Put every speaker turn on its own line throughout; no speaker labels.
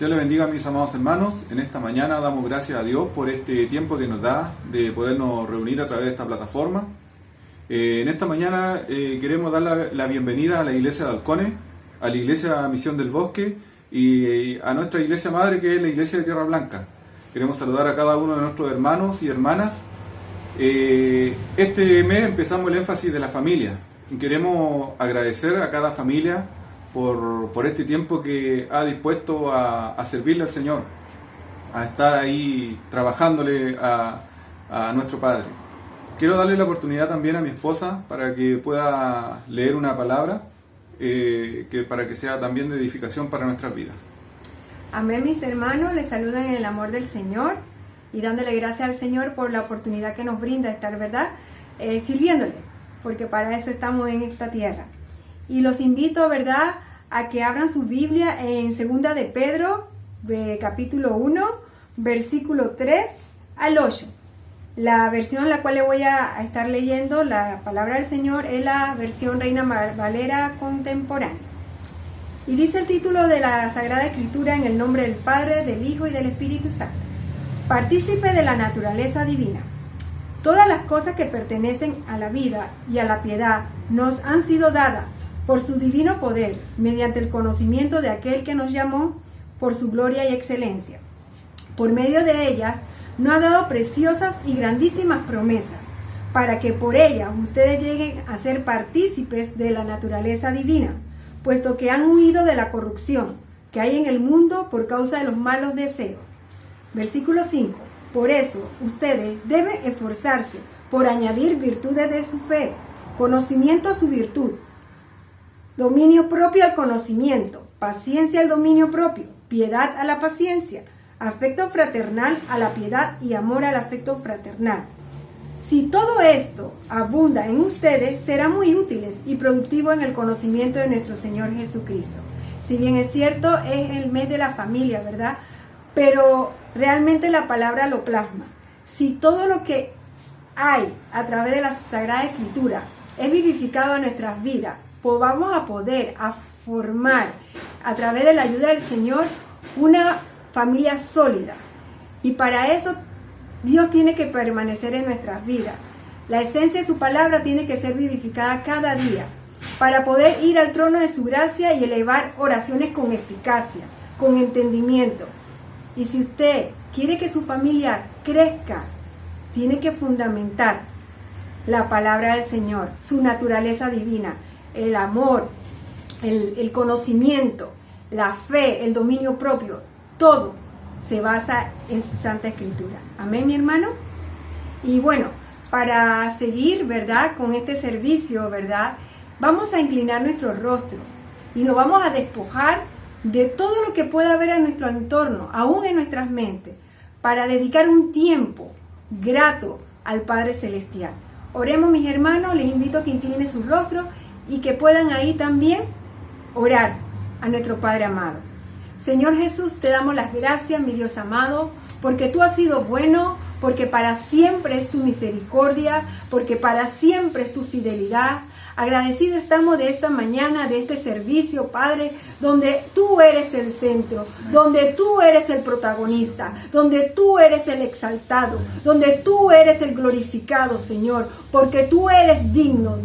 Dios le bendiga a mis amados hermanos. En esta mañana damos gracias a Dios por este tiempo que nos da de podernos reunir a través de esta plataforma. En esta mañana queremos dar la bienvenida a la iglesia de Halcones, a la iglesia Misión del Bosque y a nuestra iglesia madre, que es la iglesia de Tierra Blanca. Queremos saludar a cada uno de nuestros hermanos y hermanas. Este mes empezamos el énfasis de la familia. Queremos agradecer a cada familia por este tiempo que ha dispuesto a servirle al Señor, a estar ahí trabajándole a nuestro Padre. Quiero darle la oportunidad también a mi esposa para que pueda leer una palabra para que sea también de edificación para nuestras vidas.
Amén, mis hermanos, les saludan en el amor del Señor y dándole gracias al Señor por la oportunidad que nos brinda estar, ¿verdad? Sirviéndole, porque para eso estamos en esta tierra. Y los invito, ¿verdad?, a que abran su Biblia en 2 de Pedro, capítulo 1, versículo 3 al 8. La versión en la cual le voy a estar leyendo la palabra del Señor es la versión Reina Valera contemporánea. Y dice el título de la Sagrada Escritura: en el nombre del Padre, del Hijo y del Espíritu Santo. Partícipe de la naturaleza divina. Todas las cosas que pertenecen a la vida y a la piedad nos han sido dadas por su divino poder, mediante el conocimiento de aquel que nos llamó por su gloria y excelencia. Por medio de ellas nos ha dado preciosas y grandísimas promesas, para que por ellas ustedes lleguen a ser partícipes de la naturaleza divina, puesto que han huido de la corrupción que hay en el mundo por causa de los malos deseos. Versículo 5. Por eso ustedes deben esforzarse por añadir virtudes de su fe, conocimiento a su virtud, dominio propio al conocimiento, paciencia al dominio propio, piedad a la paciencia, afecto fraternal a la piedad y amor al afecto fraternal. Si todo esto abunda en ustedes, serán muy útiles y productivos en el conocimiento de nuestro Señor Jesucristo. Si bien es cierto, es el mes de la familia, ¿verdad? Pero realmente la palabra lo plasma. Si todo lo que hay a través de la Sagrada Escritura es vivificado en nuestras vidas, pues vamos a poder formar a través de la ayuda del Señor una familia sólida. Y para eso Dios tiene que permanecer en nuestras vidas. La esencia de su palabra tiene que ser vivificada cada día para poder ir al trono de su gracia y elevar oraciones con eficacia, con entendimiento. Y si usted quiere que su familia crezca, tiene que fundamentar la palabra del Señor, su naturaleza divina, el amor, el conocimiento, la fe, el dominio propio. Todo se basa en su Santa Escritura. Amén, mi hermano. Y bueno, para seguir, ¿verdad?, con este servicio, ¿verdad?, vamos a inclinar nuestro rostro y nos vamos a despojar de todo lo que pueda haber en nuestro entorno, aún en nuestras mentes, para dedicar un tiempo grato al Padre Celestial. Oremos, mis hermanos, les invito a que inclinen su rostro y que puedan ahí también orar a nuestro Padre amado. Señor Jesús, te damos las gracias, mi Dios amado, porque tú has sido bueno, porque para siempre es tu misericordia, porque para siempre es tu fidelidad. Agradecidos estamos de esta mañana, de este servicio, Padre, donde tú eres el centro, donde tú eres el protagonista, donde tú eres el exaltado, donde tú eres el glorificado, Señor, porque tú eres digno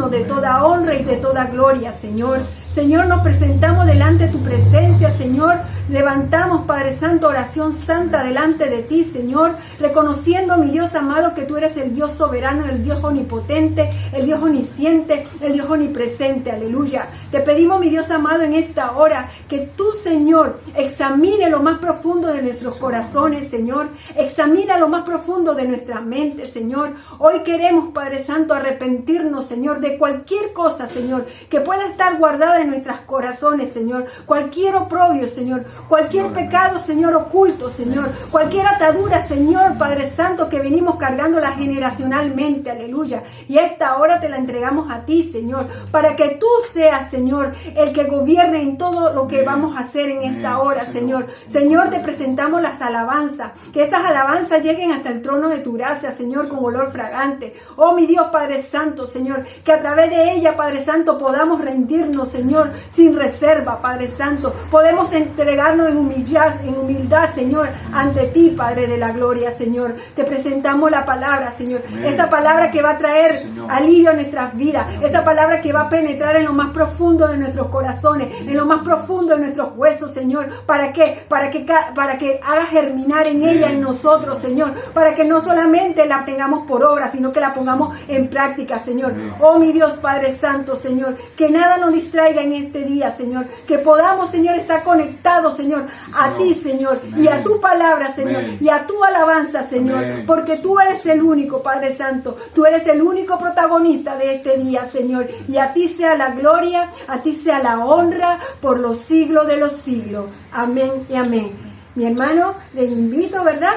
de toda honra y de toda gloria, Señor. Señor, nos presentamos delante de tu presencia, Señor. Levantamos, Padre Santo, oración santa delante de ti, Señor, reconociendo, mi Dios amado, que tú eres el Dios soberano, el Dios omnipotente, el Dios omnisciente, el Dios omnipresente. Aleluya. Te pedimos, mi Dios amado, en esta hora, que tú, Señor, examine lo más profundo de nuestros corazones, Señor. Examina lo más profundo de nuestra mente, Señor. Hoy queremos, Padre Santo, arrepentirnos, Señor, de cualquier cosa, Señor, que pueda estar guardada en nuestros corazones, Señor. Cualquier oprobio, Señor. Cualquier pecado, Señor, oculto, Señor. Cualquier atadura, Señor, Padre Santo, que venimos cargándola generacionalmente. Aleluya. Y a esta hora te la entregamos a ti, Señor, para que tú seas, Señor, el que gobierne en todo lo que vamos a hacer en esta hora, Señor. Señor, te presentamos las alabanzas. Que esas alabanzas lleguen hasta el trono de tu gracia, Señor, con olor fragante. Oh, mi Dios, Padre Santo, Señor, que a través de ella, Padre Santo, podamos rendirnos, Señor, Señor, sin reserva, Padre Santo. Podemos entregarnos en humildad, Señor, ante ti, Padre de la gloria, Señor. Te presentamos la palabra, Señor.
Amén.
Esa palabra que va a traer alivio a nuestras vidas. Esa palabra que va a penetrar en lo más profundo de nuestros corazones, en lo más profundo de nuestros huesos, Señor. ¿Para qué? Para que haga germinar en ella, en nosotros, Señor. Para que no solamente la tengamos por obra, sino que la pongamos en práctica, Señor. Oh, mi Dios, Padre Santo, Señor. Que nada nos distraiga en este día, Señor. Que podamos, Señor, estar conectados, Señor, a ti, Señor. Y a tu palabra, Señor. Y a tu alabanza, Señor. Porque tú eres el único, Padre Santo. Tú eres el único protagonista de este día, Señor. Y a ti sea la gloria, a ti sea la honra por los siglos de los siglos. Amén y amén. Mi hermano, les invito, ¿verdad?,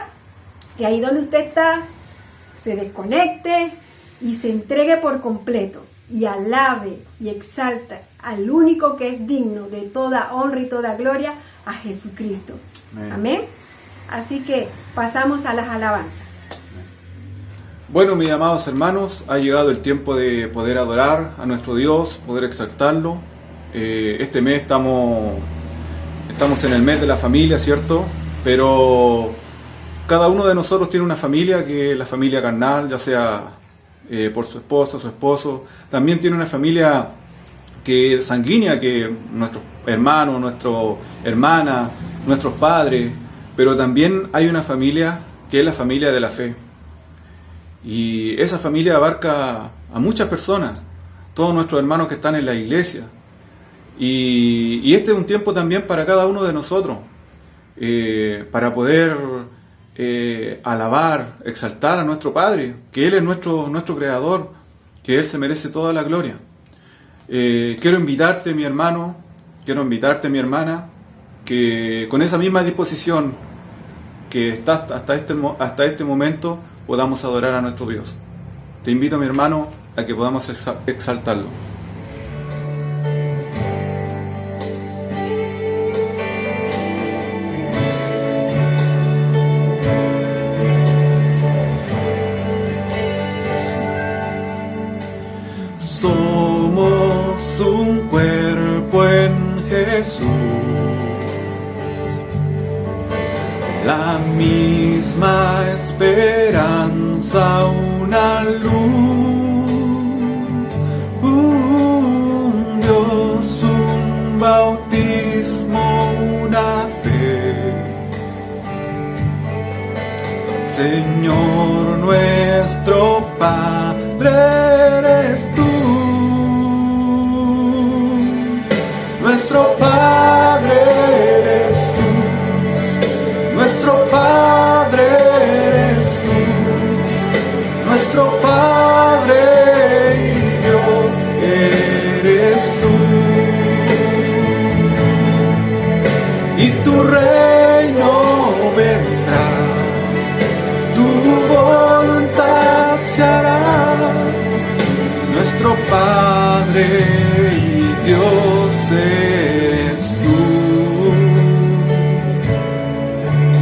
que ahí donde usted está, se desconecte y se entregue por completo y alabe y exalta al único que es digno de toda honra y toda gloria, a Jesucristo. Amén. Amén. Así que pasamos a las alabanzas.
Bueno, mis amados hermanos, ha llegado el tiempo de poder adorar a nuestro Dios, poder exaltarlo. Este mes estamos en el mes de la familia, ¿cierto? Pero cada uno de nosotros tiene una familia, que es la familia carnal, ya sea por su esposa, su esposo. También tiene una familia que sanguínea, que nuestros hermanos, nuestras hermanas, nuestros padres. Pero también hay una familia que es la familia de la fe. Y esa familia abarca a muchas personas, todos nuestros hermanos que están en la iglesia. Y este es un tiempo también para cada uno de nosotros, para poder alabar, exaltar a nuestro Padre, que Él es nuestro Creador, que Él se merece toda la gloria. Quiero invitarte, mi hermano, quiero invitarte, mi hermana, que con esa misma disposición que estás hasta este momento, podamos adorar a nuestro Dios. Te invito, mi hermano, a que podamos exaltarlo.
Somos un cuerpo en Jesús, la misma esperanza, una luz, un Dios, un bautismo, una fe. Señor nuestro Padre eres tú, nuestro Padre eres tú, nuestro Padre eres tú, nuestro Padre y Dios eres tú, y tu reino vendrá, tu voluntad se hará, nuestro Padre y Dios eres tú,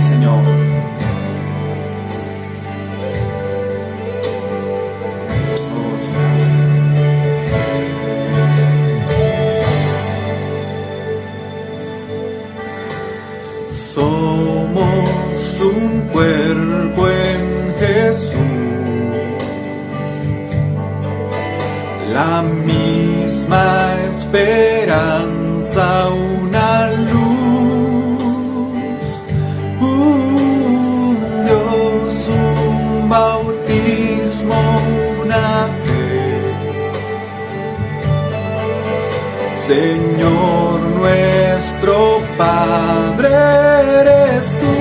Señor. Oh, Señor. Somos un cuerpo en Jesús, la misma esperanza, una luz, un Dios, un bautismo, una fe. Señor nuestro Padre eres tú,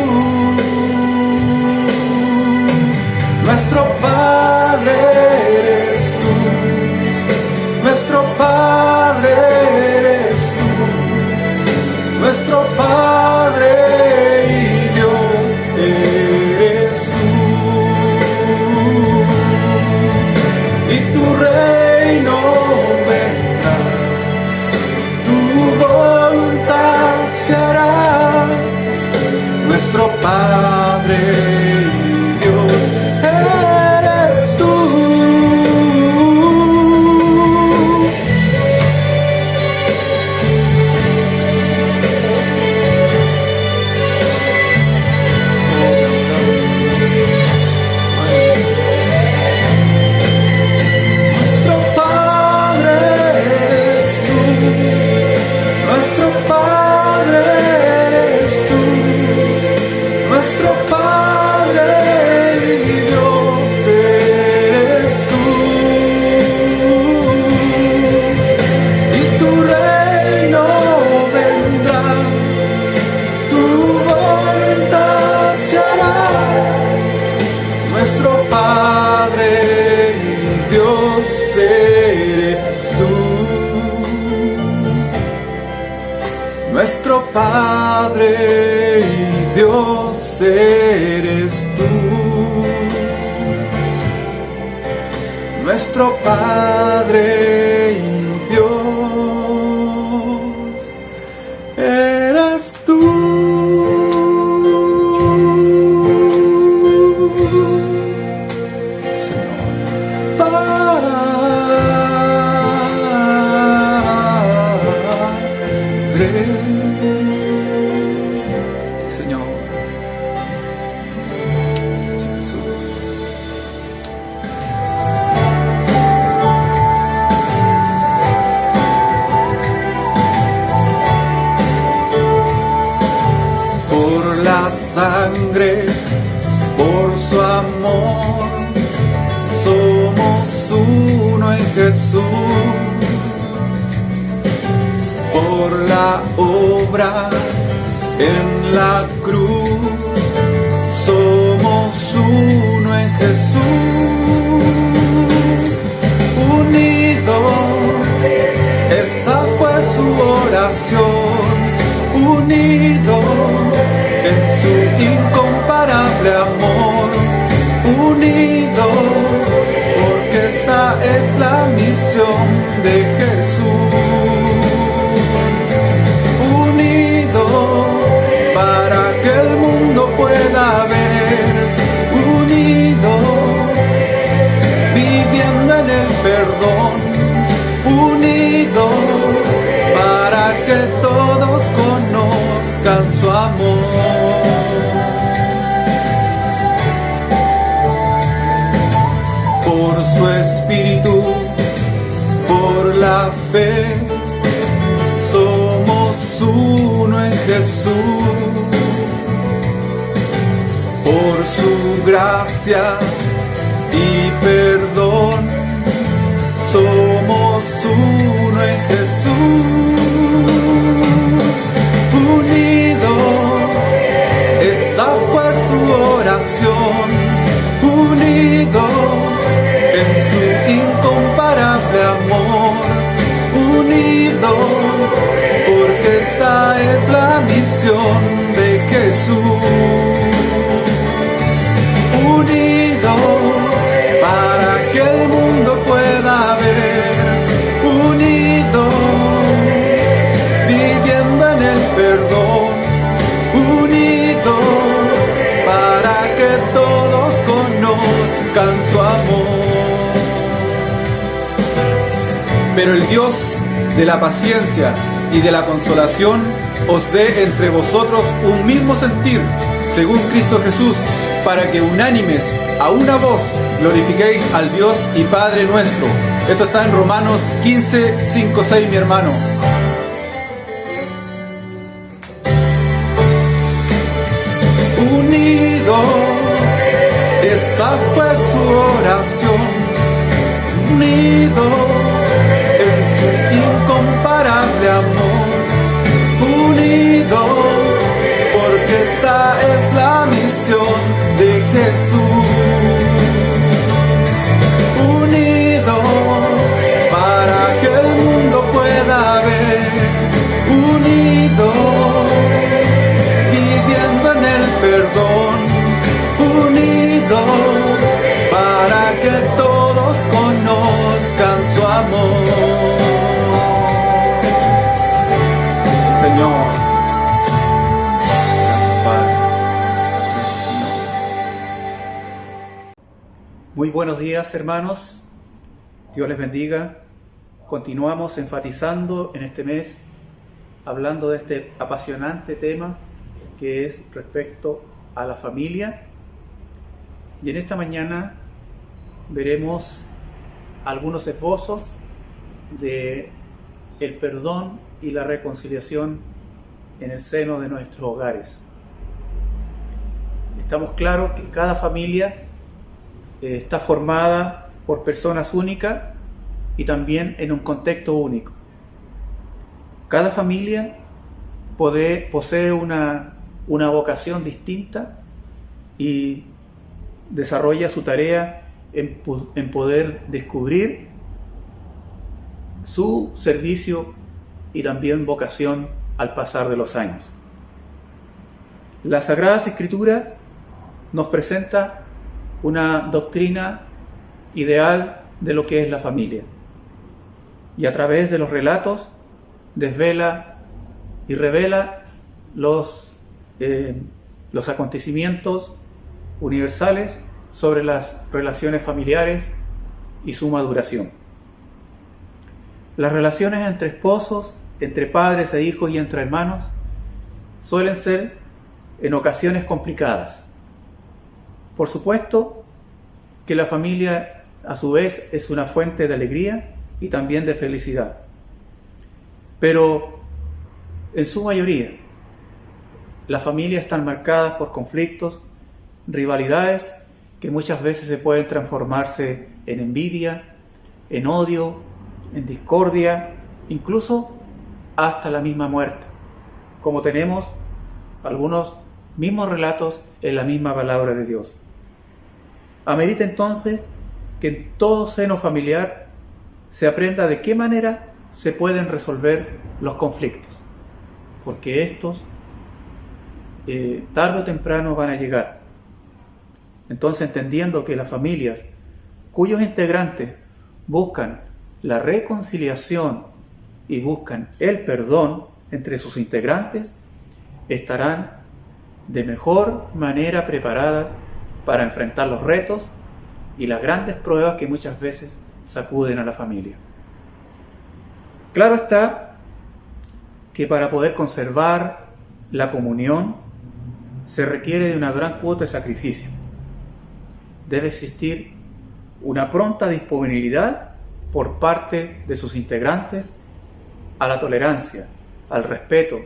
nuestro Padre eres tú, nuestro Padre eres tú, nuestro Padre y Dios eres tú, y tu reino vendrá, tu voluntad se hará, Nuestro Padre y Dios eres tú. Nuestro Padre y Dios eres tú. Sangre, por su amor, somos uno en Jesús. Por la obra en la cruz, somos uno en Jesús. Unidos, esa fue su oración. Unidos en su incomparable amor, unido, porque esta es la misión de Jesús. Unido, para que el mundo pueda ver, unido, viviendo en el perdón, unido, para que todos conozcan su amor. Por su espíritu, por la fe, somos uno en Jesús. Por su gracia y perdón, somos uno en Jesús. Unido, esa fue su oración. Unido en su incomparable amor, unido, porque esta es la misión de Jesús. Unido, para que el mundo pueda ver, unido, viviendo en el perdón, unido, para que todos conozcan su amor. Pero el Dios de la paciencia y de la consolación os dé entre vosotros un mismo sentir, según Cristo Jesús, para que unánimes a una voz glorifiquéis al Dios y Padre nuestro. Esto está en Romanos 15, 5, 6, mi hermano. Unido, esa fue su oración. Unido en su incomparable amor. Unido, porque esta es la misión de Jesús. Unido, para que el mundo pueda ver. Unido, viviendo en el perdón. Unido, para que todos conozcan su amor. Señor, gracias Padre. Gracias, Señor.
Muy buenos días, hermanos. Dios les bendiga. Continuamos enfatizando en este mes, hablando de este apasionante tema que es respecto a la familia. Y en esta mañana veremos algunos esbozos de el perdón y la reconciliación en el seno de nuestros hogares. Estamos claros que cada familia está formada por personas únicas y también en un contexto único. Cada familia posee una vocación distinta y desarrolla su tarea en poder descubrir su servicio y también vocación al pasar de los años. Las Sagradas Escrituras nos presenta una doctrina ideal de lo que es la familia, y a través de los relatos desvela y revela los acontecimientos universales sobre las relaciones familiares y su maduración. Las relaciones entre esposos, entre padres e hijos y entre hermanos suelen ser en ocasiones complicadas. Por supuesto que la familia a su vez es una fuente de alegría y también de felicidad, pero en su mayoría las familias están marcadas por conflictos, rivalidades que muchas veces se pueden transformarse en envidia, en odio, en discordia, incluso hasta la misma muerte, como tenemos algunos mismos relatos en la misma palabra de Dios. Amerita entonces que en todo seno familiar se aprenda de qué manera se pueden resolver los conflictos, porque estos tarde o temprano van a llegar. Entonces, entendiendo que las familias cuyos integrantes buscan la reconciliación y buscan el perdón entre sus integrantes, estarán de mejor manera preparadas para enfrentar los retos y las grandes pruebas que muchas veces sacuden a la familia. Claro está que para poder conservar la comunión se requiere de una gran cuota de sacrificio. Debe existir una pronta disponibilidad por parte de sus integrantes a la tolerancia, al respeto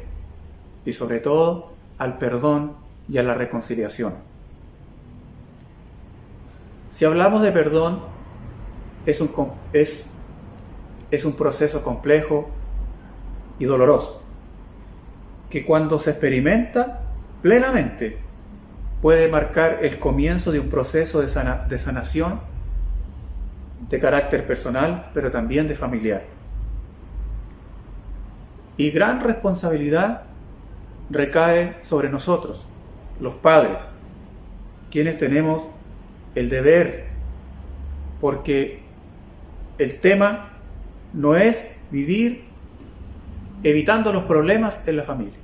y sobre todo al perdón y a la reconciliación. Si hablamos de perdón, es un proceso complejo y doloroso, que cuando se experimenta plenamente puede marcar el comienzo de un proceso de sanación de carácter personal, pero también de familiar. Y gran responsabilidad recae sobre nosotros, los padres, quienes tenemos el deber, porque el tema no es vivir evitando los problemas en la familia,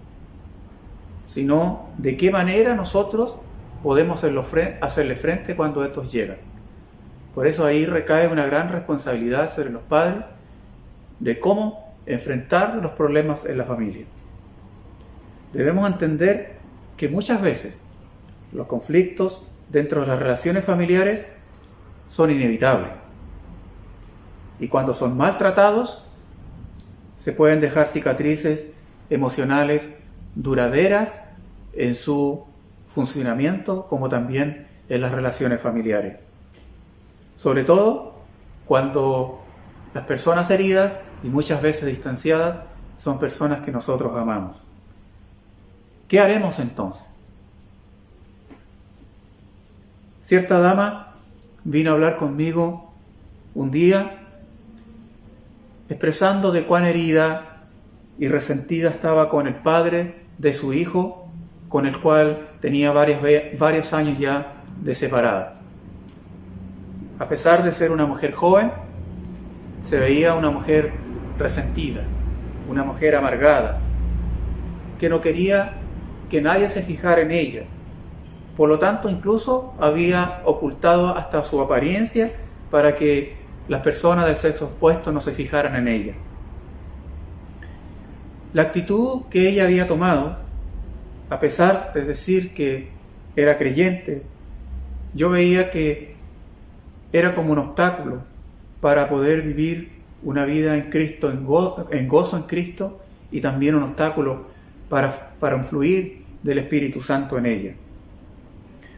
sino de qué manera nosotros podemos hacerle frente cuando estos llegan. Por eso ahí recae una gran responsabilidad sobre los padres de cómo enfrentar los problemas en la familia. Debemos entender que muchas veces los conflictos dentro de las relaciones familiares son inevitables, y cuando son maltratados se pueden dejar cicatrices emocionales duraderas en su funcionamiento, como también en las relaciones familiares. Sobre todo cuando las personas heridas y muchas veces distanciadas son personas que nosotros amamos. ¿Qué haremos entonces? Cierta dama vino a hablar conmigo un día expresando de cuán herida y resentida estaba con el padre de su hijo, con el cual tenía varios años ya de separada. A pesar de ser una mujer joven, se veía una mujer resentida, una mujer amargada, que no quería que nadie se fijara en ella. Por lo tanto, incluso había ocultado hasta su apariencia para que las personas del sexo opuesto no se fijaran en ella. La actitud que ella había tomado, a pesar de decir que era creyente, yo veía que era como un obstáculo para poder vivir una vida en Cristo, en gozo en Cristo, y también un obstáculo para un fluir del Espíritu Santo en ella.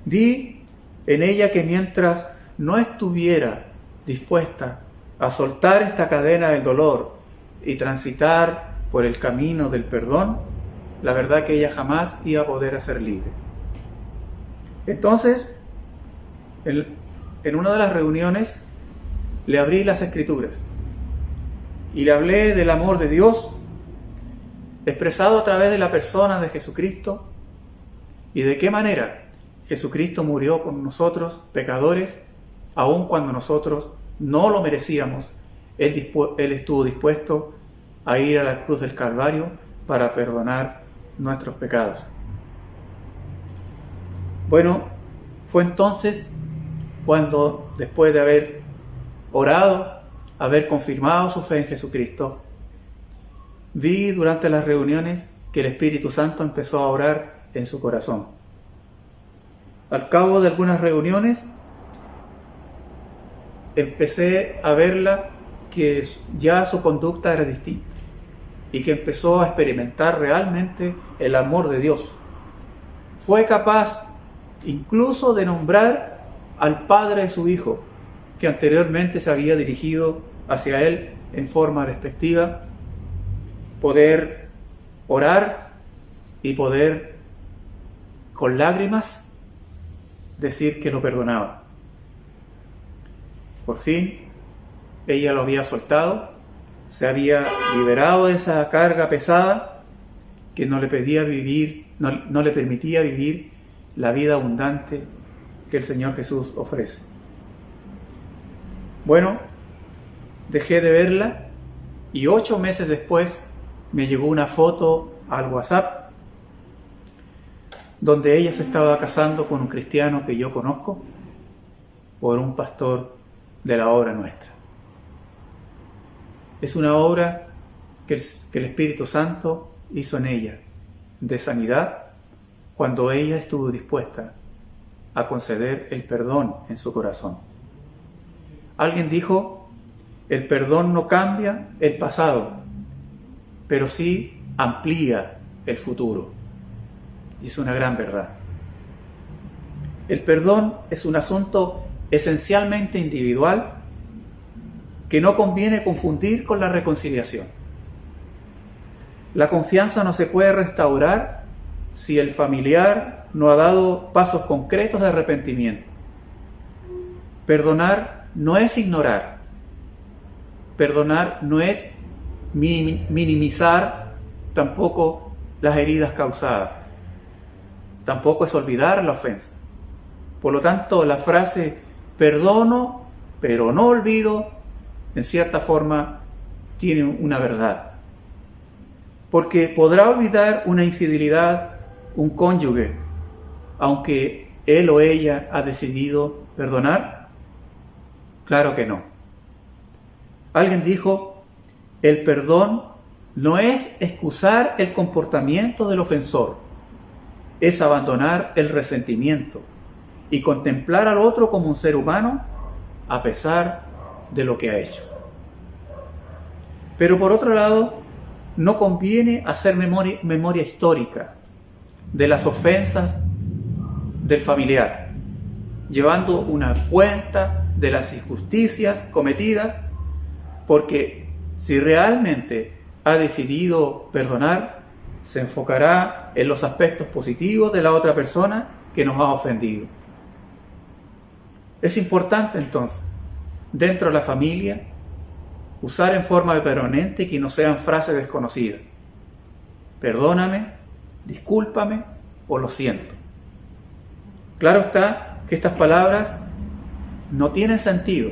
Vi en ella que mientras no estuviera dispuesta a soltar esta cadena del dolor y transitar por el camino del perdón, la verdad que ella jamás iba a poder ser libre. Entonces, en una de las reuniones, le abrí las Escrituras y le hablé del amor de Dios expresado a través de la persona de Jesucristo y de qué manera Jesucristo murió por nosotros, pecadores, aun cuando nosotros no lo merecíamos. Él estuvo dispuesto a ir a la cruz del Calvario para perdonar nuestros pecados. Bueno, fue entonces cuando, después de haber orado, haber confirmado su fe en Jesucristo, vi durante las reuniones que el Espíritu Santo empezó a orar en su corazón. Al cabo de algunas reuniones, empecé a verla que ya su conducta era distinta y que empezó a experimentar realmente el amor de Dios. Fue capaz incluso de nombrar al padre de su hijo, que anteriormente se había dirigido hacia él en forma despectiva, poder orar y poder con lágrimas decir que lo perdonaba. Por fin ella lo había soltado, se había liberado de esa carga pesada que no le permitía vivir la vida abundante que el Señor Jesús ofrece. Bueno, dejé de verla y 8 meses después me llegó una foto al WhatsApp donde ella se estaba casando con un cristiano que yo conozco, por un pastor de la obra nuestra. Es una obra que el Espíritu Santo hizo en ella, de sanidad, cuando ella estuvo dispuesta a conceder el perdón en su corazón. Alguien dijo, el perdón no cambia el pasado, pero sí amplía el futuro. Y es una gran verdad. El perdón es un asunto esencialmente individual que no conviene confundir con la reconciliación. La confianza no se puede restaurar si el familiar no ha dado pasos concretos de arrepentimiento. Perdonar no es ignorar. Perdonar no es minimizar tampoco las heridas causadas. Tampoco es olvidar la ofensa. Por lo tanto, la frase perdono, pero no olvido, en cierta forma, tiene una verdad. Porque podrá olvidar una infidelidad un cónyuge, aunque él o ella ha decidido perdonar. Claro que no. Alguien dijo, el perdón no es excusar el comportamiento del ofensor, es abandonar el resentimiento y contemplar al otro como un ser humano a pesar de lo que ha hecho. Pero por otro lado, no conviene hacer memoria histórica de las ofensas del familiar, llevando una cuenta de las injusticias cometidas, porque si realmente ha decidido perdonar, se enfocará en los aspectos positivos de la otra persona que nos ha ofendido. Es importante entonces, dentro de la familia, usar en forma permanente que no sean frases desconocidas. Perdóname, discúlpame o lo siento. Claro está que estas palabras no tienen sentido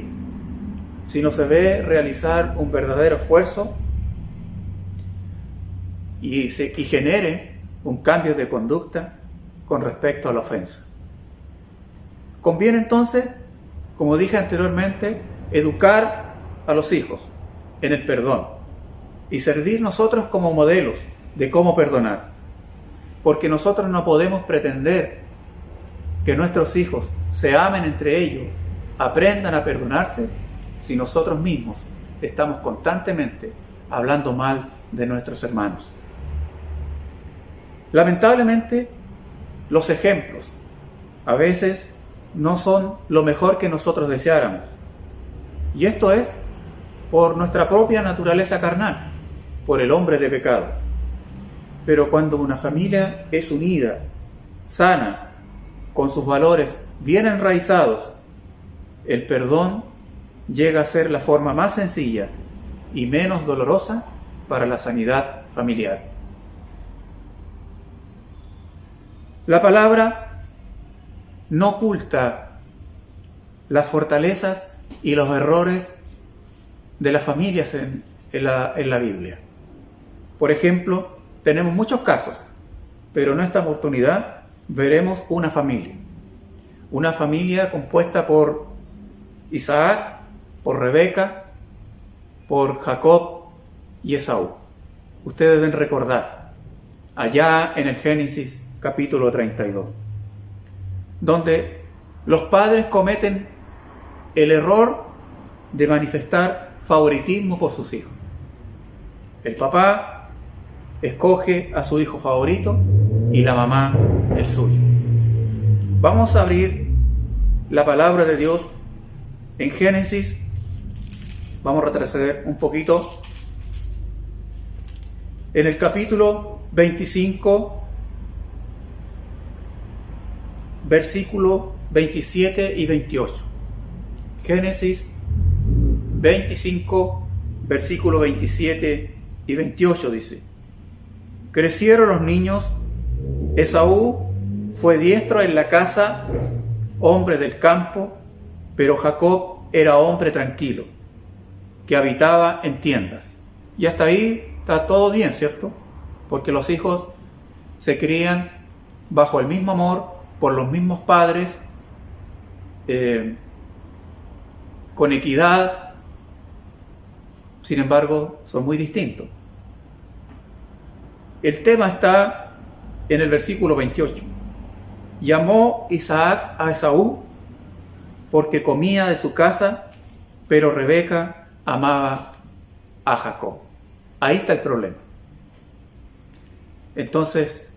si no se ve realizar un verdadero esfuerzo y genere un cambio de conducta con respecto a la ofensa. Conviene entonces, como dije anteriormente, educar a los hijos en el perdón y servir nosotros como modelos de cómo perdonar, porque nosotros no podemos pretender que nuestros hijos se amen entre ellos, aprendan a perdonarse, si nosotros mismos estamos constantemente hablando mal de nuestros hermanos. Lamentablemente, los ejemplos a veces no son lo mejor que nosotros deseáramos, y esto es por nuestra propia naturaleza carnal, por el hombre de pecado. Pero cuando una familia es unida, sana, con sus valores bien enraizados, el perdón llega a ser la forma más sencilla y menos dolorosa para la sanidad familiar. La palabra no oculta las fortalezas y los errores de las familias en la Biblia. Por ejemplo, tenemos muchos casos, pero en esta oportunidad veremos una familia compuesta por Isaac, por Rebeca, por Jacob y Esaú. Ustedes deben recordar, allá en el Génesis capítulo 32, donde los padres cometen el error de manifestar favoritismo por sus hijos. El papá escoge a su hijo favorito y la mamá el suyo. Vamos a abrir la palabra de Dios en Génesis. Vamos a retroceder un poquito. En el capítulo 25, versículo 27 y 28. Génesis 25, versículo 27 y 28 dice: Crecieron los niños, Esaú fue diestro en la caza, hombre del campo, pero Jacob era hombre tranquilo, que habitaba en tiendas. Y hasta ahí está todo bien, ¿cierto? Porque los hijos se crían bajo el mismo amor, por los mismos padres, con equidad. Sin embargo, son muy distintos. El tema está en el versículo 28. Llamó Isaac a Esaú porque comía de su casa, pero Rebeca amaba a Jacob. Ahí está el problema. Entonces,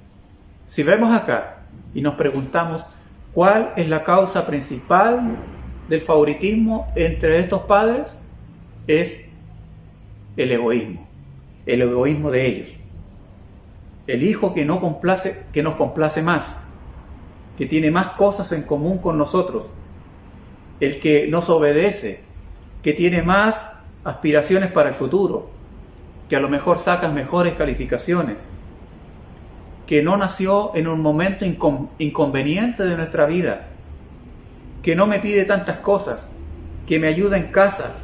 si vemos acá y nos preguntamos cuál es la causa principal del favoritismo entre estos padres, es el egoísmo de ellos. El hijo que nos complace más, que tiene más cosas en común con nosotros, el que nos obedece, que tiene más aspiraciones para el futuro, que a lo mejor saca mejores calificaciones, que no nació en un momento inconveniente de nuestra vida, que no me pide tantas cosas, que me ayuda en casa.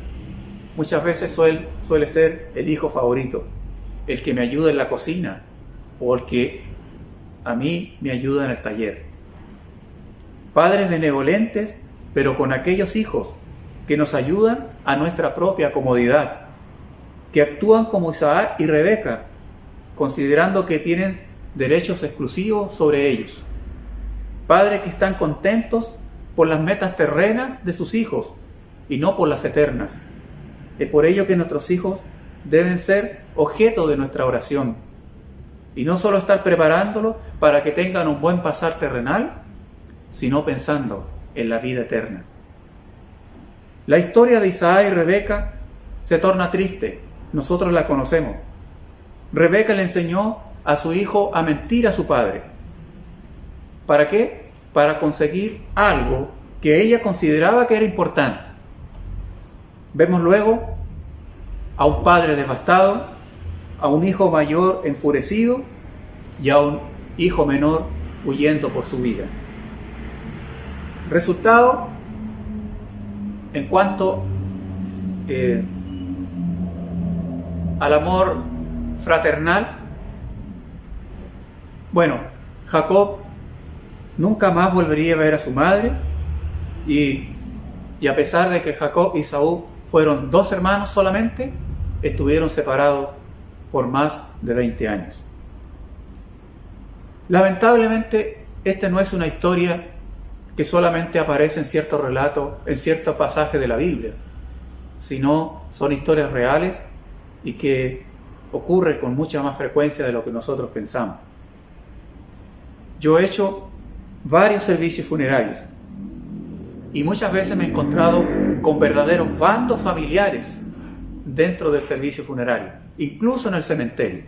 Muchas veces suele ser el hijo favorito, el que me ayuda en la cocina o el que a mí me ayuda en el taller. Padres benevolentes, pero con aquellos hijos que nos ayudan a nuestra propia comodidad, que actúan como Isaac y Rebeca, considerando que tienen derechos exclusivos sobre ellos. Padres que están contentos por las metas terrenas de sus hijos y no por las eternas. Es por ello que nuestros hijos deben ser objeto de nuestra oración y no solo estar preparándolos para que tengan un buen pasar terrenal, sino pensando en la vida eterna. La historia de Isaac y Rebeca se torna triste. Nosotros la conocemos. Rebeca le enseñó a su hijo a mentir a su padre. ¿Para qué? Para conseguir algo que ella consideraba que era importante. Vemos luego a un padre devastado, a un hijo mayor enfurecido y a un hijo menor huyendo por su vida. Resultado, en cuanto al amor fraternal, bueno, Jacob nunca más volvería a ver a su madre y a pesar de que Jacob y Esaú fueron 2 hermanos solamente, estuvieron separados por más de 20 años. Lamentablemente, esta no es una historia que solamente aparece en ciertos relatos, en ciertos pasajes de la Biblia, sino son historias reales y que ocurren con mucha más frecuencia de lo que nosotros pensamos. Yo he hecho varios servicios funerarios y muchas veces me he encontrado con verdaderos bandos familiares dentro del servicio funerario, incluso en el cementerio.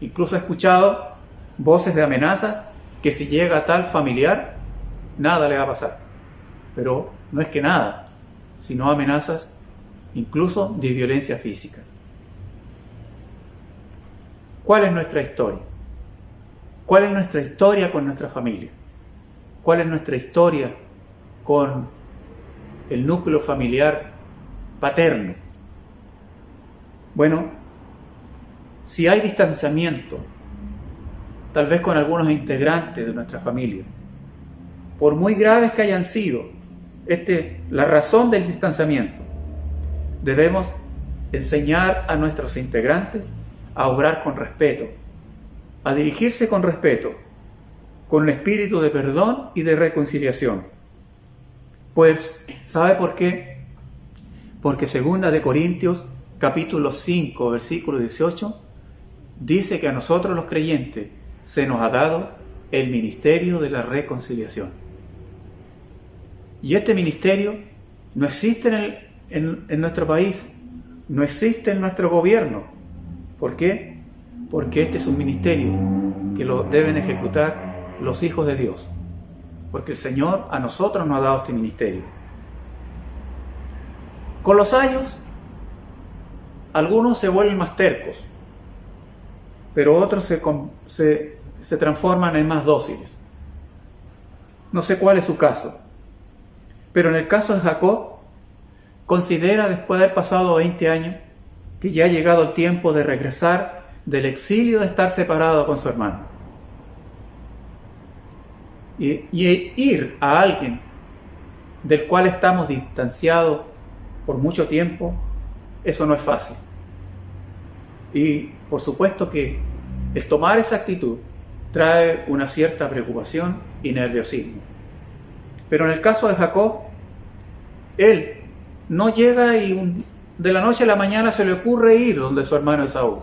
Incluso he escuchado voces de amenazas que si llega tal familiar, nada le va a pasar. Pero no es que nada, sino amenazas incluso de violencia física. ¿Cuál es nuestra historia? ¿Cuál es nuestra historia con nuestra familia? ¿Cuál es nuestra historia con el núcleo familiar paterno? Bueno, si hay distanciamiento, tal vez con algunos integrantes de nuestra familia, por muy graves que hayan sido, la razón del distanciamiento, debemos enseñar a nuestros integrantes a obrar con respeto, a dirigirse con respeto, con el espíritu de perdón y de reconciliación. Pues, ¿sabe por qué? Porque 2 Corintios, capítulo 5, versículo 18, dice que a nosotros los creyentes se nos ha dado el ministerio de la reconciliación. Y este ministerio no existe en nuestro país, no existe en nuestro gobierno. ¿Por qué? Porque este es un ministerio que lo deben ejecutar los hijos de Dios. Porque el Señor a nosotros nos ha dado este ministerio. Con los años, algunos se vuelven más tercos, pero otros se transforman en más dóciles. No sé cuál es su caso, pero en el caso de Jacob, considera, después de haber pasado 20 años, que ya ha llegado el tiempo de regresar del exilio, de estar separado con su hermano. Y ir a alguien del cual estamos distanciados por mucho tiempo, eso no es fácil. Y por supuesto que el tomar esa actitud trae una cierta preocupación y nerviosismo. Pero en el caso de Jacob, él no llega y de la noche a la mañana se le ocurre ir donde su hermano Esaú.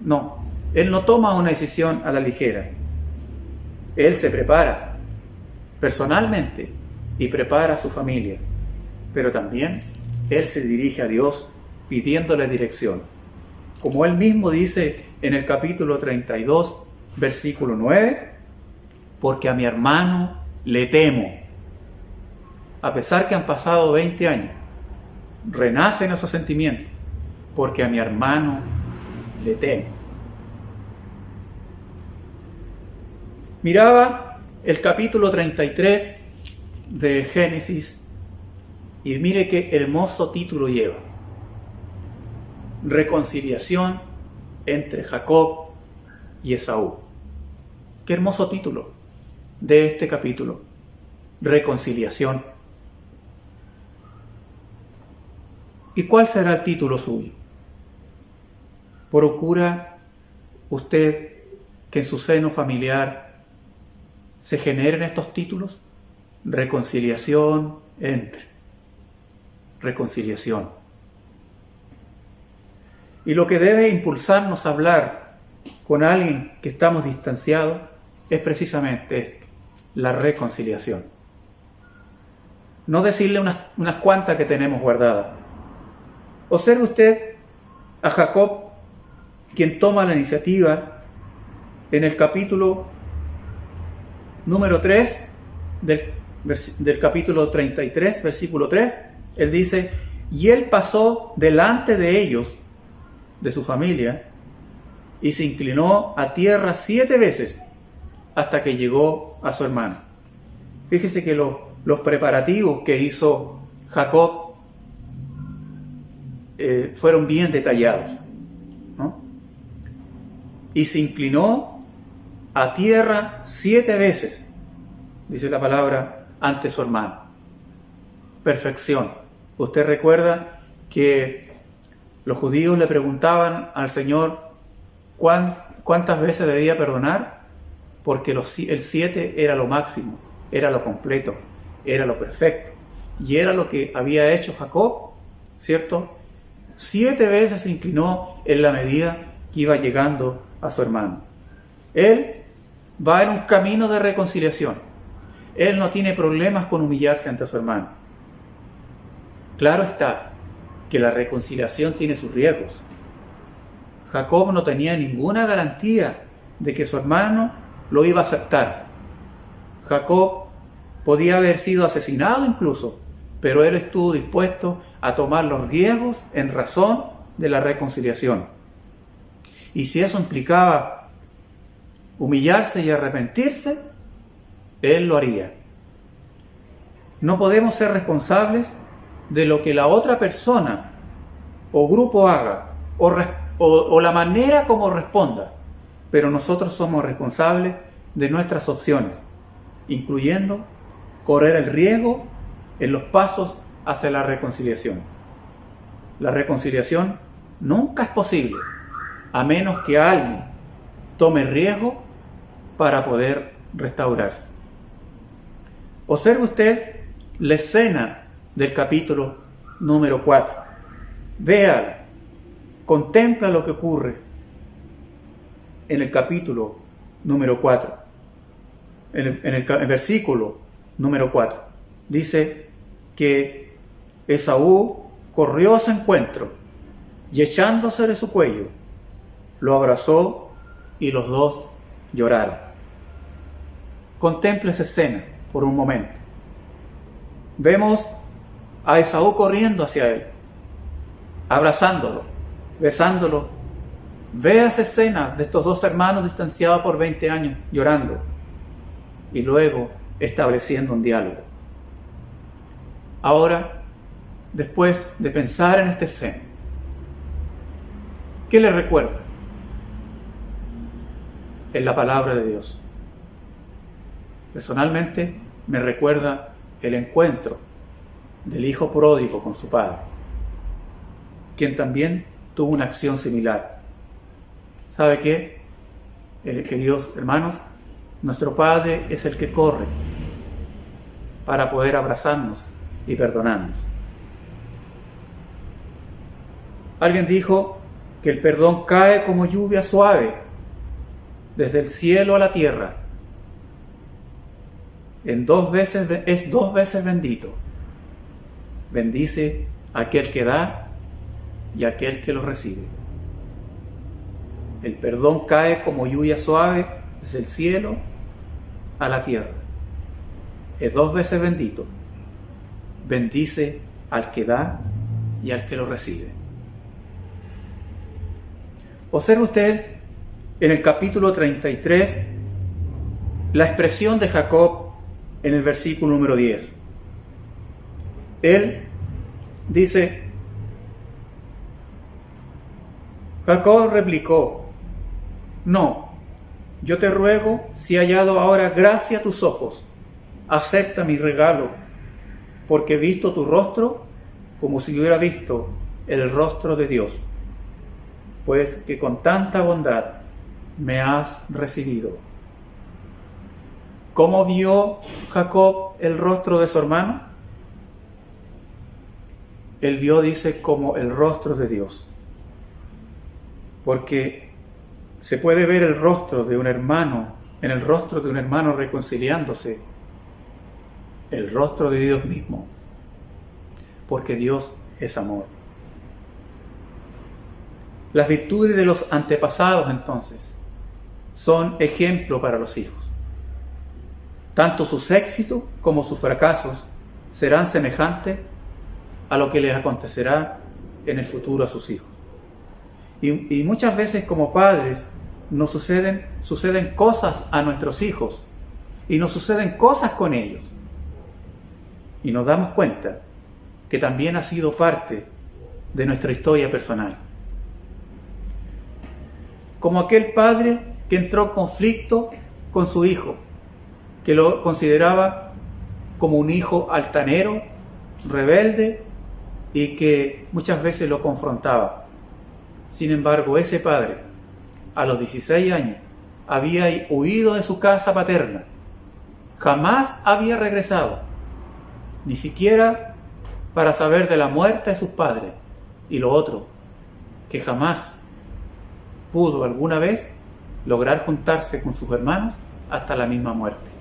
No, él no toma una decisión a la ligera. Él se prepara personalmente y prepara a su familia, pero también él se dirige a Dios pidiéndole dirección. Como él mismo dice en el capítulo 32, versículo 9, porque a mi hermano le temo. A pesar que han pasado 20 años, renacen esos sentimientos, porque a mi hermano le temo. Miraba el capítulo 33 de Génesis y mire qué hermoso título lleva: reconciliación entre Jacob y Esaú. Qué hermoso título de este capítulo: reconciliación. ¿Y cuál será el título suyo? ¿Procura usted que en su seno familiar se generen estos títulos? Reconciliación entre. Reconciliación. Y lo que debe impulsarnos a hablar con alguien que estamos distanciados es precisamente esto: la reconciliación. No decirle unas cuantas que tenemos guardadas. Observe usted a Jacob, quien toma la iniciativa en el capítulo número 3 del capítulo 33, versículo 3. Él dice: y él pasó delante de ellos, de su familia, y se inclinó a tierra 7 veces hasta que llegó a su hermano. Fíjese que los preparativos que hizo Jacob fueron bien detallados, ¿no? Y se inclinó a tierra 7 veces, dice la palabra, ante su hermano. Perfección. Usted recuerda que los judíos le preguntaban al Señor cuántas veces debía perdonar, porque el 7 era lo máximo, era lo completo, era lo perfecto, y era lo que había hecho Jacob, ¿cierto? 7 veces se inclinó en la medida que iba llegando a su hermano. Él va en un camino de reconciliación. Él no tiene problemas con humillarse ante su hermano. Claro está que la reconciliación tiene sus riesgos. Jacob no tenía ninguna garantía de que su hermano lo iba a aceptar. Jacob podía haber sido asesinado incluso, pero él estuvo dispuesto a tomar los riesgos en razón de la reconciliación. Y si eso implicaba humillarse y arrepentirse, Él lo haría. No podemos ser responsables de lo que la otra persona o grupo haga o la manera como responda, pero nosotros somos responsables de nuestras opciones, incluyendo correr el riesgo en los pasos hacia la reconciliación. La reconciliación nunca es posible a menos que alguien tome riesgo para poder restaurarse. Observe usted la escena del capítulo número 4. Véala, contempla lo que ocurre en el capítulo número 4, en el versículo número 4. Dice que Esaú corrió a su encuentro y echándose de su cuello, lo abrazó y los dos lloraron. Contempla esa escena por un momento. Vemos a Esaú corriendo hacia él, abrazándolo, besándolo. Ve esa escena de estos dos hermanos distanciados por 20 años, llorando, y luego estableciendo un diálogo. Ahora, después de pensar en esta escena, ¿qué le recuerda? En la palabra de Dios. Personalmente me recuerda el encuentro del hijo pródigo con su padre, quien también tuvo una acción similar. ¿Sabe qué? Queridos hermanos, nuestro Padre es el que corre para poder abrazarnos y perdonarnos. Alguien dijo que el perdón cae como lluvia suave desde el cielo a la tierra. Es dos veces bendito. Bendice a aquel que da y a aquel que lo recibe. El perdón cae como lluvia suave desde el cielo a la tierra. Es dos veces bendito. Bendice al que da y al que lo recibe. Observe usted en el capítulo 33 la expresión de Jacob en el versículo número 10. Él dice: Jacob replicó: no, yo te ruego, si he hallado ahora gracia a tus ojos, acepta mi regalo, porque he visto tu rostro como si hubiera visto el rostro de Dios, pues que con tanta bondad me has recibido. ¿Cómo vio Jacob el rostro de su hermano? Él vio, dice, como el rostro de Dios. Porque se puede ver el rostro de un hermano, en el rostro de un hermano reconciliándose, el rostro de Dios mismo. Porque Dios es amor. Las virtudes de los antepasados, entonces, son ejemplo para los hijos. Tanto sus éxitos como sus fracasos serán semejantes a lo que les acontecerá en el futuro a sus hijos. Y muchas veces como padres nos suceden cosas a nuestros hijos y nos suceden cosas con ellos. Y nos damos cuenta que también ha sido parte de nuestra historia personal. Como aquel padre que entró en conflicto con su hijo, que lo consideraba como un hijo altanero, rebelde, y que muchas veces lo confrontaba. Sin embargo, ese padre, a los 16 años, había huido de su casa paterna. Jamás había regresado, ni siquiera para saber de la muerte de sus padres. Y lo otro, que jamás pudo alguna vez lograr juntarse con sus hermanos hasta la misma muerte.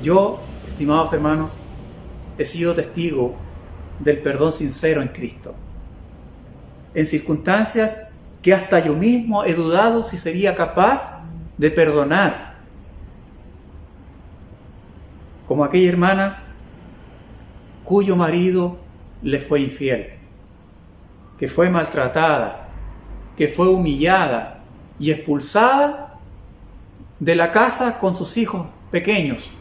Yo, estimados hermanos, he sido testigo del perdón sincero en Cristo, en circunstancias que hasta yo mismo he dudado si sería capaz de perdonar, como aquella hermana cuyo marido le fue infiel, que fue maltratada, que fue humillada, y expulsada de la casa con sus hijos pequeños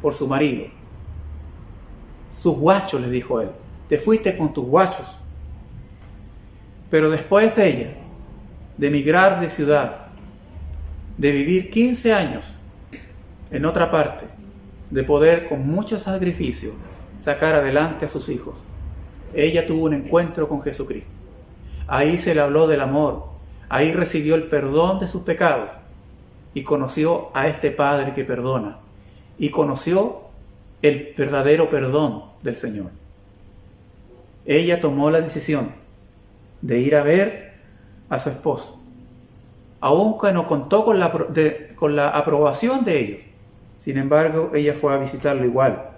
por su marido. Sus guachos, le dijo él, te fuiste con tus guachos. Pero después ella, de emigrar de ciudad, de vivir 15 años en otra parte, de poder con mucho sacrificio sacar adelante a sus hijos, ella tuvo un encuentro con Jesucristo. Ahí se le habló del amor, ahí recibió el perdón de sus pecados y conoció a este Padre que perdona y conoció el verdadero perdón del Señor. Ella tomó la decisión de ir a ver a su esposo, aun que no contó con la aprobación de ellos. Sin embargo, ella fue a visitarlo igual.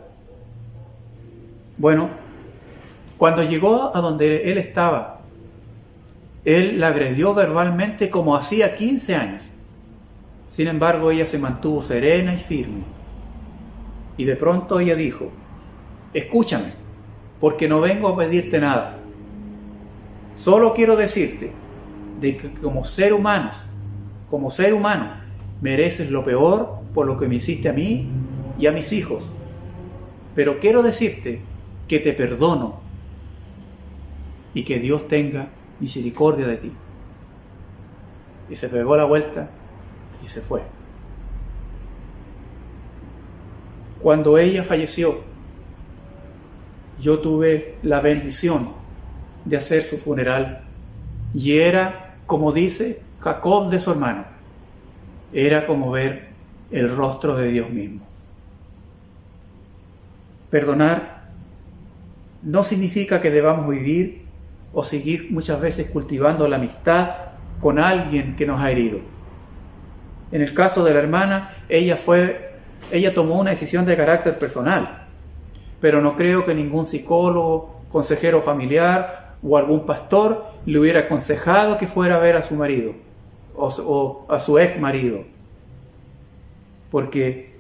Bueno, cuando llegó a donde él estaba, él la agredió verbalmente como hacía 15 años. Sin embargo, ella se mantuvo serena y firme. Y de pronto ella dijo, escúchame, porque no vengo a pedirte nada. Solo quiero decirte de que como ser humano, mereces lo peor por lo que me hiciste a mí y a mis hijos. Pero quiero decirte que te perdono y que Dios tenga misericordia de ti. Y se pegó la vuelta y se fue. Cuando ella falleció, yo tuve la bendición de hacer su funeral y era, como dice Jacob de su hermano, era como ver el rostro de Dios mismo. Perdonar no significa que debamos vivir o seguir muchas veces cultivando la amistad con alguien que nos ha herido. En el caso de la hermana, ella tomó una decisión de carácter personal, pero no creo que ningún psicólogo, consejero familiar o algún pastor le hubiera aconsejado que fuera a ver a su marido o a su ex marido, porque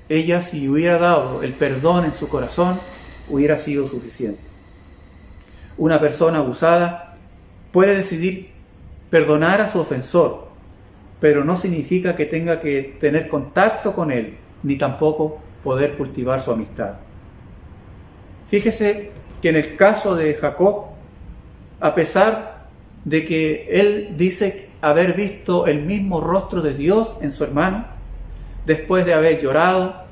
ella, si hubiera dado el perdón en su corazón, hubiera sido suficiente. Una persona abusada puede decidir perdonar a su ofensor, pero no significa que tenga que tener contacto con él, ni tampoco poder cultivar su amistad. Fíjese que en el caso de Jacob, a pesar de que él dice haber visto el mismo rostro de Dios en su hermano, después de haber llorado,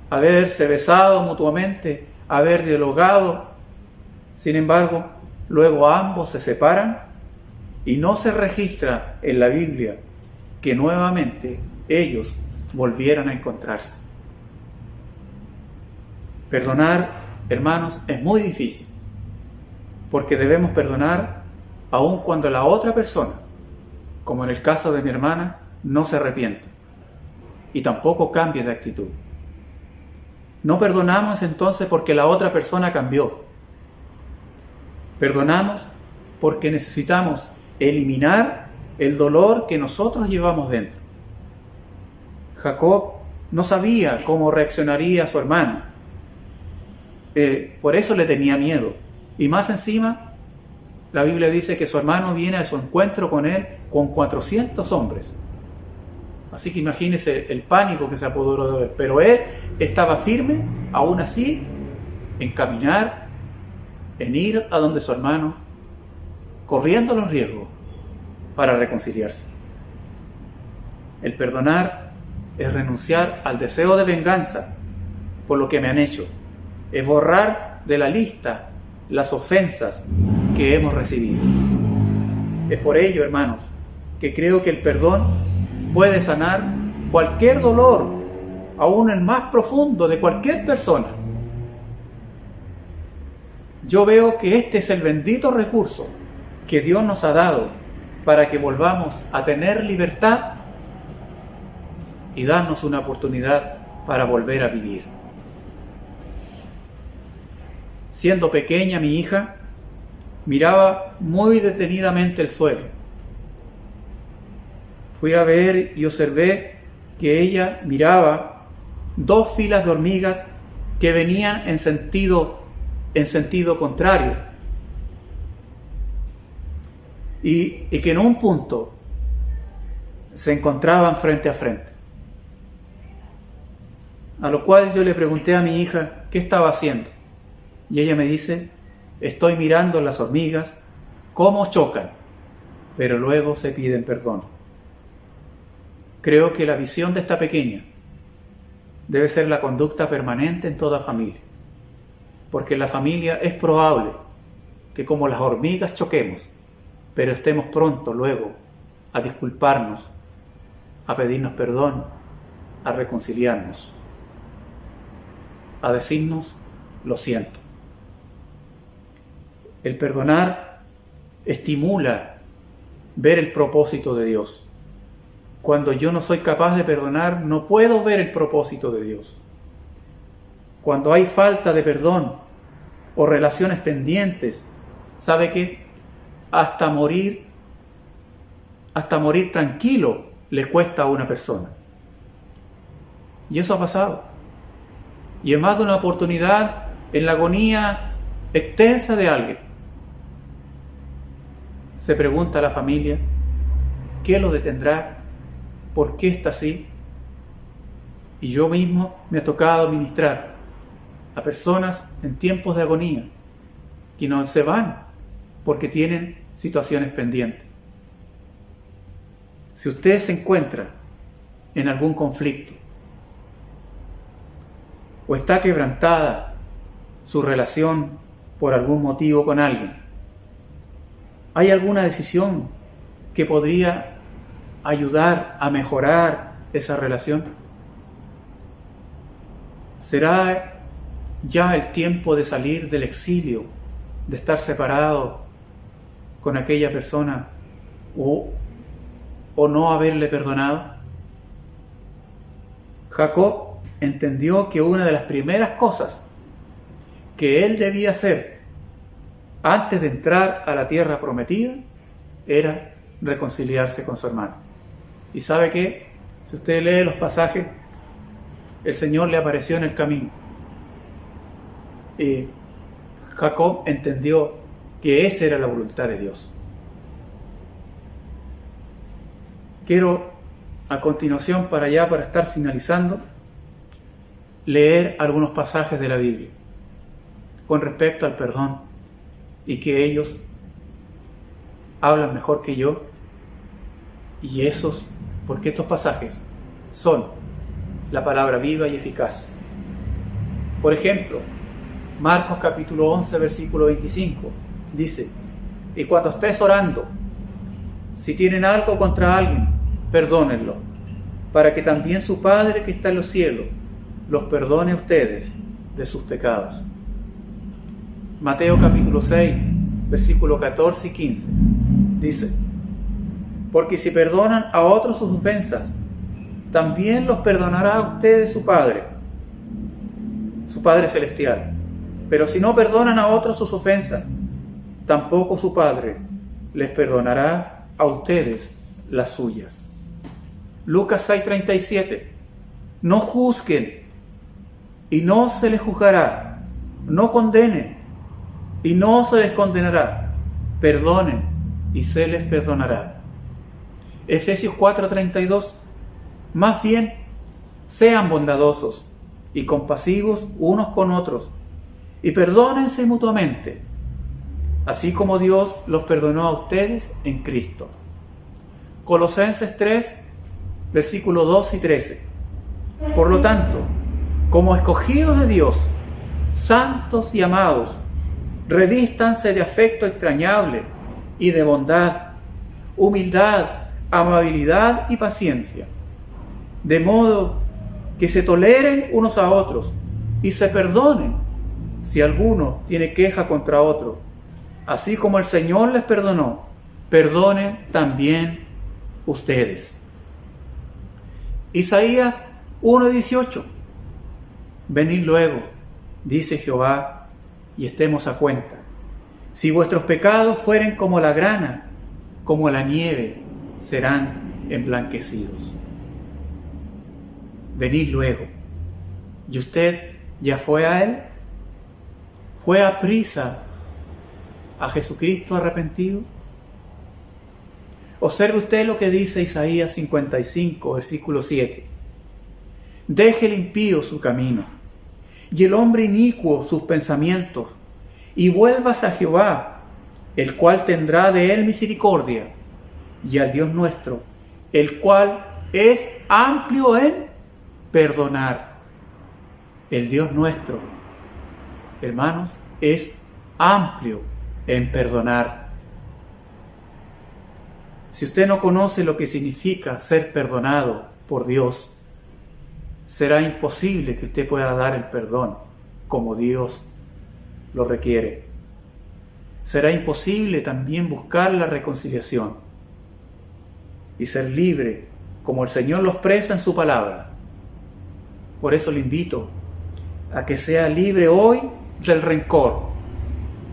haberse besado mutuamente, haber dialogado, sin embargo, luego ambos se separan y no se registra en la Biblia que nuevamente ellos volvieran a encontrarse. Perdonar, hermanos, es muy difícil, porque debemos perdonar aun cuando la otra persona, como en el caso de mi hermana, no se arrepiente y tampoco cambie de actitud. No perdonamos entonces porque la otra persona cambió. Perdonamos porque necesitamos eliminar el dolor que nosotros llevamos dentro. Jacob no sabía cómo reaccionaría su hermano. Por eso le tenía miedo. Y más encima, la Biblia dice que su hermano viene a su encuentro con él con 400 hombres. Así que imagínese el pánico que se apoderó de él. Pero él estaba firme, aún así, en caminar, en ir a donde su hermano, corriendo los riesgos para reconciliarse. El perdonar es renunciar al deseo de venganza por lo que me han hecho. Es borrar de la lista las ofensas que hemos recibido. Es por ello, hermanos, que creo que el perdón puede sanar cualquier dolor, aún el más profundo de cualquier persona. Yo veo que este es el bendito recurso que Dios nos ha dado para que volvamos a tener libertad y darnos una oportunidad para volver a vivir. Siendo pequeña, mi hija miraba muy detenidamente el suelo. Fui a ver y observé que ella miraba 2 filas de hormigas que venían en sentido contrario. y que en un punto se encontraban frente a frente. A lo cual yo le pregunté a mi hija qué estaba haciendo. Y ella me dice, estoy mirando las hormigas, cómo chocan, pero luego se piden perdón. Creo que la visión de esta pequeña debe ser la conducta permanente en toda familia. Porque en la familia es probable que como las hormigas choquemos, pero estemos prontos luego a disculparnos, a pedirnos perdón, a reconciliarnos, a decirnos lo siento. El perdonar estimula ver el propósito de Dios. Cuando yo no soy capaz de perdonar, no puedo ver el propósito de Dios. Cuando hay falta de perdón o relaciones pendientes, ¿sabe qué? Hasta morir tranquilo le cuesta a una persona. Y eso ha pasado. Y en más de una oportunidad, en la agonía extensa de alguien, se pregunta a la familia, ¿qué lo detendrá? ¿Por qué está así? Y yo mismo me ha tocado ministrar a personas en tiempos de agonía que no se van porque tienen situaciones pendientes. Si usted se encuentra en algún conflicto o está quebrantada su relación por algún motivo con alguien, ¿hay alguna decisión que podría ayudar a mejorar esa relación? ¿Será ya el tiempo de salir del exilio, de estar separado con aquella persona o no haberle perdonado? Jacob entendió que una de las primeras cosas que él debía hacer antes de entrar a la tierra prometida era reconciliarse con su hermano. ¿Y sabe qué? Si usted lee los pasajes, el Señor le apareció en el camino. Y Jacob entendió que esa era la voluntad de Dios. Quiero a continuación, para estar finalizando, leer algunos pasajes de la Biblia con respecto al perdón, y que ellos hablan mejor que yo, y porque estos pasajes son la palabra viva y eficaz. Por ejemplo, Marcos capítulo 11, versículo 25, dice, y cuando estés orando, si tienen algo contra alguien, perdónenlo, para que también su Padre que está en los cielos los perdone a ustedes de sus pecados. Mateo capítulo 6, versículo 14 y 15, dice, porque si perdonan a otros sus ofensas, también los perdonará a ustedes su Padre celestial. Pero si no perdonan a otros sus ofensas, tampoco su Padre les perdonará a ustedes las suyas. Lucas 6:37, no juzguen y no se les juzgará, no condenen y no se les condenará, perdonen y se les perdonará. Efesios 4:32, más bien sean bondadosos y compasivos unos con otros y perdónense mutuamente, así como Dios los perdonó a ustedes en Cristo. Colosenses 3, versículos 2 y 13. Por lo tanto, como escogidos de Dios, santos y amados, revístanse de afecto entrañable y de bondad, humildad, amabilidad y paciencia, de modo que se toleren unos a otros y se perdonen si alguno tiene queja contra otro. Así como el Señor les perdonó, perdonen también ustedes. Isaías 1:18, venid luego, dice Jehová, y estemos a cuenta. Si vuestros pecados fueren como la grana, como la nieve, serán emblanquecidos. Venid luego. ¿Y usted ya fue a Él? ¿Fue a prisa a Jesucristo arrepentido? Observe usted lo que dice Isaías 55, versículo 7. Deje el impío su camino, y el hombre inicuo sus pensamientos, y vuelvas a Jehová, el cual tendrá de él misericordia, y al Dios nuestro, el cual es amplio en perdonar. El Dios nuestro, hermanos, es amplio en perdonar. Si usted no conoce lo que significa ser perdonado por Dios, será imposible que usted pueda dar el perdón como Dios lo requiere. Será imposible también buscar la reconciliación y ser libre como el Señor lo expresa en su palabra. Por eso le invito a que sea libre hoy del rencor,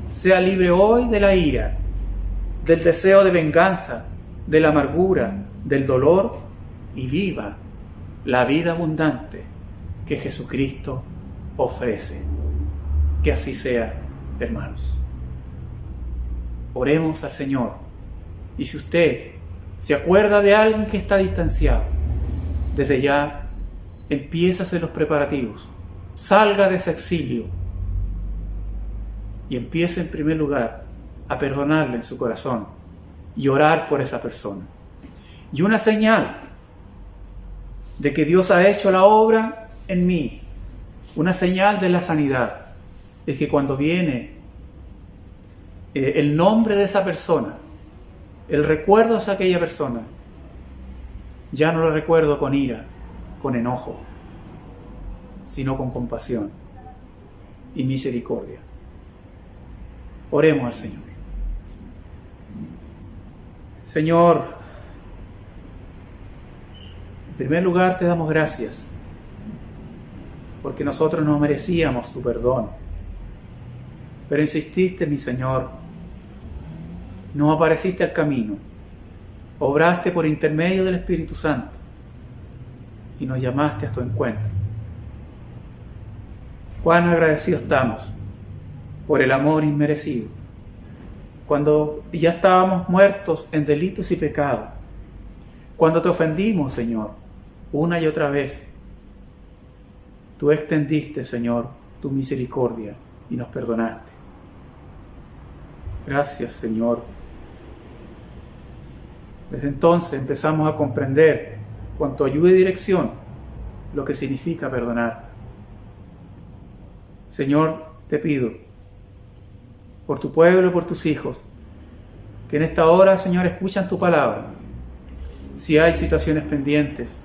sea libre hoy de la ira, del deseo de venganza, de la amargura, del dolor, y viva la vida abundante que Jesucristo ofrece. Que así sea, hermanos. Oremos al Señor. Y si usted se acuerda de alguien que está distanciado, desde ya empieza a hacer los preparativos. Salga de ese exilio y empiece en primer lugar a perdonarle en su corazón y orar por esa persona. Y una señal de que Dios ha hecho la obra en mí, una señal de la sanidad, es que cuando viene el nombre de esa persona, el recuerdo de aquella persona, ya no lo recuerdo con ira, con enojo, sino con compasión y misericordia. Oremos al Señor. Señor, en primer lugar te damos gracias porque nosotros no merecíamos tu perdón, pero insististe, mi Señor, nos apareciste al camino, obraste por intermedio del Espíritu Santo y nos llamaste a tu encuentro. Cuán agradecidos estamos por el amor inmerecido, cuando ya estábamos muertos en delitos y pecados, cuando te ofendimos, Señor, una y otra vez. Tú extendiste, Señor, tu misericordia y nos perdonaste. Gracias, Señor. Desde entonces empezamos a comprender, con tu ayuda y dirección, lo que significa perdonar. Señor, te pido, por tu pueblo y por tus hijos, que en esta hora, Señor, escuchan tu palabra. Si hay situaciones pendientes,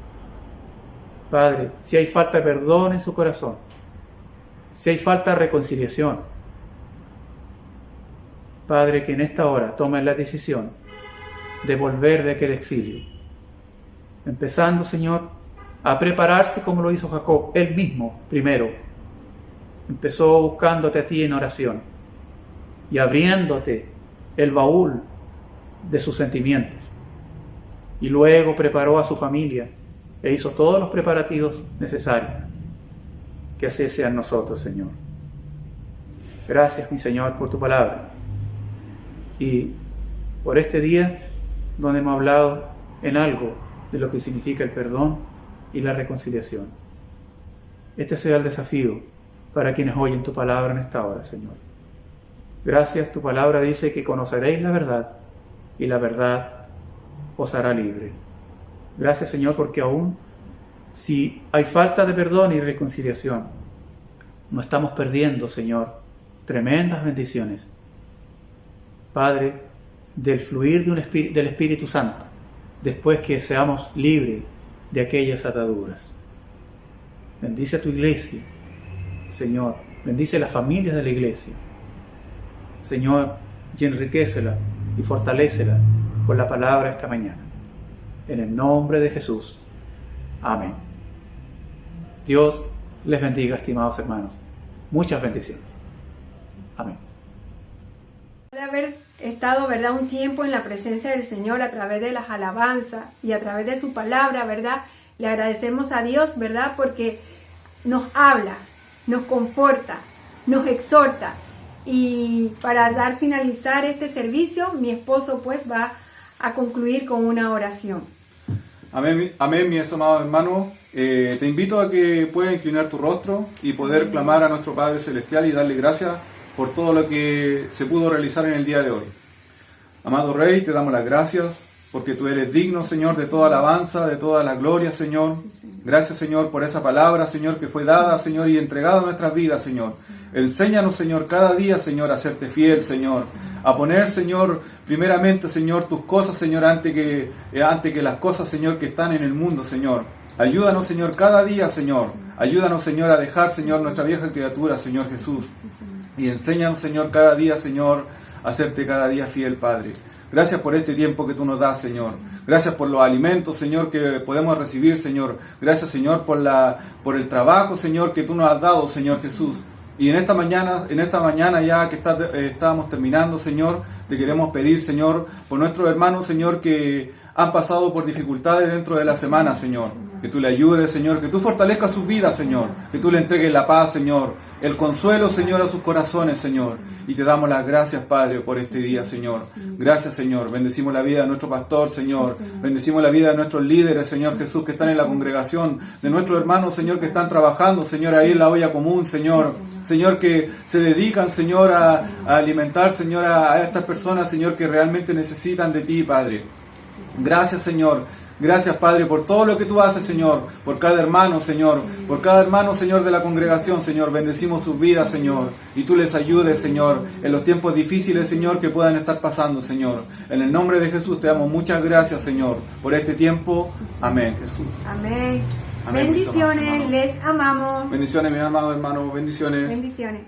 Padre, si hay falta de perdón en su corazón, si hay falta de reconciliación, Padre, que en esta hora tomen la decisión de volver de aquel exilio, empezando, Señor, a prepararse como lo hizo Jacob. Él mismo primero empezó buscándote a ti en oración y abriéndote el baúl de sus sentimientos, y luego preparó a su familia e hizo todos los preparativos necesarios. Que así sean nosotros, Señor. Gracias, mi Señor, por tu palabra y por este día donde hemos hablado en algo de lo que significa el perdón y la reconciliación. Este sea el desafío para quienes oyen tu palabra en esta hora, Señor. Gracias, tu palabra dice que conoceréis la verdad y la verdad os hará libre. Gracias, Señor, porque aún si hay falta de perdón y reconciliación, no estamos perdiendo, Señor, tremendas bendiciones, Padre, del fluir del Espíritu Santo, después que seamos libres de aquellas ataduras. Bendice a tu iglesia, Señor, bendice a las familias de la iglesia, Señor, y enriquécela y fortalécela con la palabra esta mañana. En el nombre de Jesús. Amén. Dios les bendiga, estimados hermanos. Muchas bendiciones. Amén.
De haber estado, ¿verdad?, un tiempo en la presencia del Señor a través de las alabanzas y a través de su palabra, ¿verdad? Le agradecemos a Dios, ¿verdad?, porque nos habla, nos conforta, nos exhorta. Y para finalizar este servicio, mi esposo pues va a concluir con una oración.
Amén, amén, mis amados hermanos. Te invito a que puedas inclinar tu rostro y poder clamar a nuestro Padre Celestial y darle gracias por todo lo que se pudo realizar en el día de hoy. Amado Rey, te damos las gracias porque tú eres digno, Señor, de toda alabanza, de toda la gloria, Señor. Gracias, Señor, por esa palabra, Señor, que fue dada, Señor, y entregada a nuestras vidas, Señor. Enséñanos, Señor, cada día, Señor, a serte fiel, Señor. A poner, Señor, primeramente, Señor, tus cosas, Señor, antes que las cosas, Señor, que están en el mundo, Señor. Ayúdanos, Señor, cada día, Señor. Ayúdanos, Señor, a dejar, Señor, nuestra vieja criatura, Señor Jesús. Y enséñanos, Señor, cada día, Señor, a hacerte cada día fiel, Padre. Gracias por este tiempo que tú nos das, Señor. Gracias por los alimentos, Señor, que podemos recibir, Señor. Gracias, Señor, por el trabajo, Señor, que tú nos has dado, Señor Jesús. Y en esta mañana ya que estábamos terminando, Señor, te queremos pedir, Señor, por nuestros hermanos, Señor, que han pasado por dificultades dentro de la semana, Señor. Que tú le ayudes, Señor, que tú fortalezcas sus vidas, Señor. Que tú le entregues la paz, Señor. El consuelo, Señor, a sus corazones, Señor. Y te damos las gracias, Padre, por este día, Señor. Gracias, Señor. Bendecimos la vida de nuestro pastor, Señor. Bendecimos la vida de nuestros líderes, Señor Jesús, que están en la congregación. De nuestros hermanos, Señor, que están trabajando, Señor, ahí en la olla común, Señor. Señor, que se dedican, Señor, a alimentar, Señor, a estas personas, Señor, que realmente necesitan de ti, Padre. Gracias, Señor. Gracias, Padre, por todo lo que tú haces, Señor, por cada hermano, Señor, por cada hermano, Señor, de la congregación, Señor. Bendecimos sus vidas, Señor, y tú les ayudes, Señor, en los tiempos difíciles, Señor, que puedan estar pasando, Señor. En el nombre de Jesús te damos muchas gracias, Señor, por este tiempo. Amén, Jesús.
Amén.
Amén,
Bendiciones, les amamos.
Bendiciones, mis amados hermanos, bendiciones.
Bendiciones.